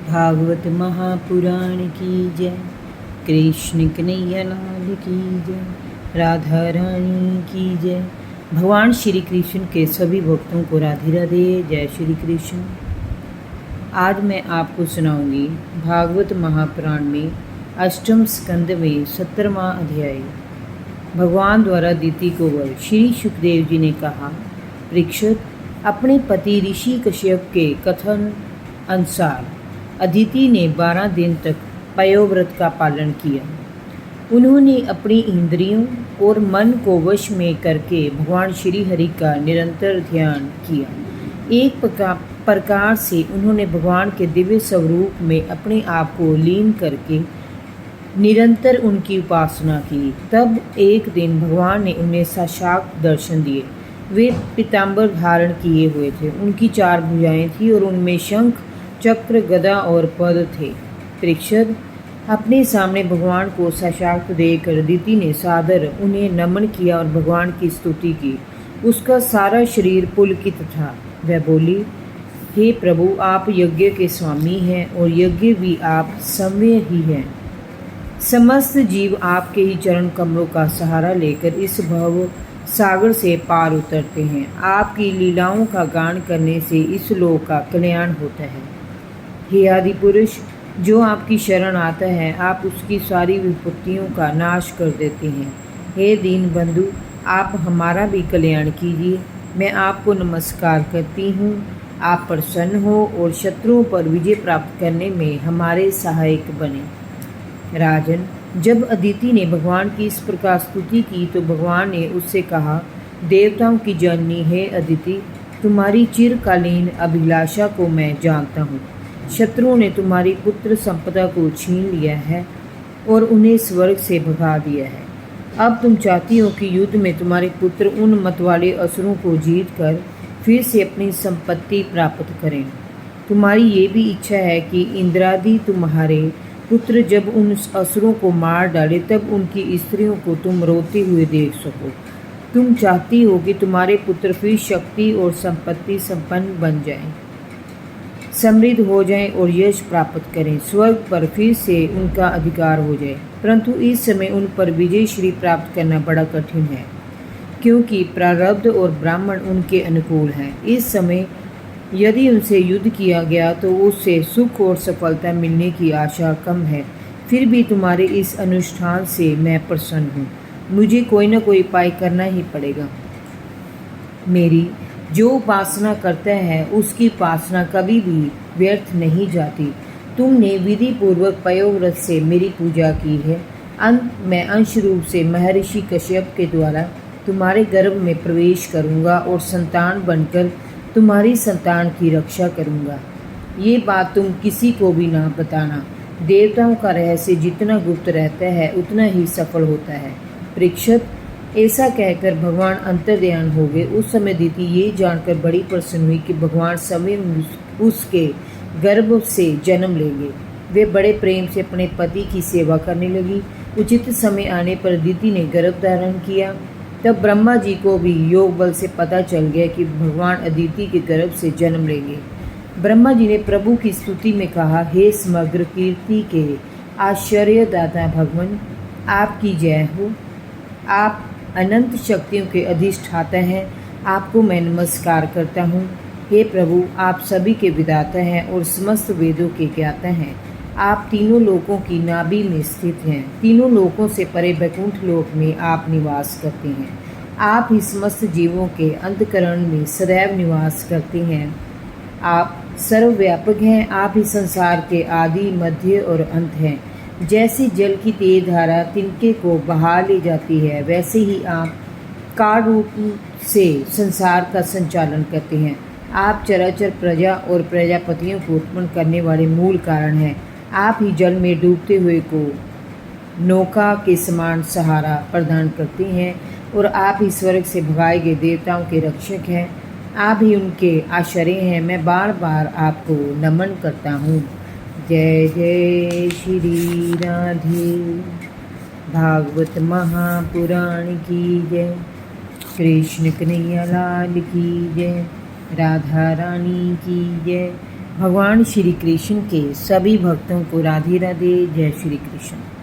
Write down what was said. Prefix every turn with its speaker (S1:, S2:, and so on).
S1: भागवत महापुराण की जय। कृष्ण कन्हैया लाल की जय। राधा रानी की जय। भगवान श्री कृष्ण के सभी भक्तों को राधे राधे। जय श्री कृष्ण। आज मैं आपको सुनाऊंगी भागवत महापुराण में अष्टम स्कंद में 17वां अध्याय। भगवान द्वारा अदिति को वर। श्री सुखदेव जी ने कहा, परीक्षित, अपने पति ऋषि कश्यप के कथन अनुसार अदिति ने 12 दिन तक पयोव्रत का पालन किया। उन्होंने अपनी इंद्रियों और मन को वश में करके भगवान श्री हरि का निरंतर ध्यान किया। एक प्रकार से उन्होंने भगवान के दिव्य स्वरूप में अपने आप को लीन करके निरंतर उनकी उपासना की। तब एक दिन भगवान ने उन्हें साक्षात दर्शन दिए। वे पीताम्बर धारण किए हुए थे। उनकी 4 भुजाएं थी और उनमें शंख, चक्र, गदा और पद थे। परीक्षित, अपने सामने भगवान को साक्षात देखकर अदिति ने सादर उन्हें नमन किया और भगवान की स्तुति की। उसका सारा शरीर पुलकित था। वह बोली, हे प्रभु, आप यज्ञ के स्वामी हैं और यज्ञ भी आप सम्य ही हैं। समस्त जीव आपके ही चरण कमलों का सहारा लेकर इस भव सागर से पार उतरते हैं। आपकी लीलाओं का गान करने से इस लोक का कल्याण होता है। हे आदि पुरुष, जो आपकी शरण आता है आप उसकी सारी विपत्तियों का नाश कर देते हैं। हे दीन बंधु, आप हमारा भी कल्याण कीजिए। मैं आपको नमस्कार करती हूँ। आप प्रसन्न हो और शत्रुओं पर विजय प्राप्त करने में हमारे सहायक बने। राजन, जब अदिति ने भगवान की इस प्रकार स्तुति की तो भगवान ने उससे कहा, देवताओं की जननी है अदिति, तुम्हारी चिरकालीन अभिलाषा को मैं जानता हूँ। शत्रुओं ने तुम्हारी पुत्र संपदा को छीन लिया है और उन्हें स्वर्ग से भगा दिया है। अब तुम चाहती हो कि युद्ध में तुम्हारे पुत्र उन मतवाले असुरों को जीत कर फिर से अपनी संपत्ति प्राप्त करें। तुम्हारी ये भी इच्छा है कि इंद्रादि तुम्हारे पुत्र जब उन असुरों को मार डाले तब उनकी स्त्रियों को तुम रोते हुए देख सको। तुम चाहती हो कि तुम्हारे पुत्र फिर शक्ति और संपत्ति संपन्न बन जाएं, समृद्ध हो जाएं और यश प्राप्त करें, स्वर्ग पर फिर से उनका अधिकार हो जाए। परंतु इस समय उन पर विजय श्री प्राप्त करना बड़ा कठिन है, क्योंकि प्रारब्ध और ब्राह्मण उनके अनुकूल हैं। इस समय यदि उनसे युद्ध किया गया तो उससे सुख और सफलता मिलने की आशा कम है। फिर भी तुम्हारे इस अनुष्ठान से मैं प्रसन्न हूँ। मुझे कोई न कोई उपाय करना ही पड़ेगा। मेरी जो उपासना करता है उसकी उपासना कभी भी व्यर्थ नहीं जाती। तुमने विधि पूर्वक पयोव्रत से मेरी पूजा की है। अंत में अंश रूप से महर्षि कश्यप के द्वारा तुम्हारे गर्भ में प्रवेश करूंगा और संतान बनकर तुम्हारी संतान की रक्षा करूंगा। ये बात तुम किसी को भी ना बताना। देवताओं का रहस्य जितना गुप्त रहता है उतना ही सफल होता है। परीक्षित, ऐसा कहकर भगवान अंतर्ध्यान हो गए। उस समय अदिति ये जानकर बड़ी प्रसन्न हुई कि भगवान स्वयं उसके गर्भ से जन्म लेंगे। वे बड़े प्रेम से अपने पति की सेवा करने लगी। उचित समय आने पर अदिति ने गर्भ धारण किया। तब ब्रह्मा जी को भी योग बल से पता चल गया कि भगवान अदिति के गर्भ से जन्म लेंगे। ब्रह्मा जी ने प्रभु की स्तुति में कहा, हे समग्र कीर्ति के आश्चर्यदाता भगवान, आपकी जय हो। आप अनंत शक्तियों के अधिष्ठाता हैं। आपको मैं नमस्कार करता हूँ। हे प्रभु, आप सभी के विधाता हैं और समस्त वेदों के ज्ञाता हैं। आप तीनों लोकों की नाभि में स्थित हैं। तीनों लोकों से परे वैकुंठ लोक में आप निवास करते हैं। आप ही समस्त जीवों के अंतःकरण में सदैव निवास करते हैं। आप सर्वव्यापक हैं। आप ही संसार के आदि, मध्य और अंत हैं। जैसे जल की तेज धारा तिनके को बहा ले जाती है, वैसे ही आप काल रूप से संसार का संचालन करते हैं। आप चराचर प्रजा और प्रजापतियों को उत्पन्न करने वाले मूल कारण हैं। आप ही जल में डूबते हुए को नौका के समान सहारा प्रदान करते हैं और आप ही स्वर्ग से भगाए गए देवताओं के रक्षक हैं। आप ही उनके आश्रय हैं। मैं बार बार आपको नमन करता हूँ। जय जय श्री राधे। भागवत महापुराण की जय। कृष्ण कन्हैया लाल की जय। राधा रानी की जय। भगवान श्री कृष्ण के सभी भक्तों को राधे राधे। जय श्री कृष्ण।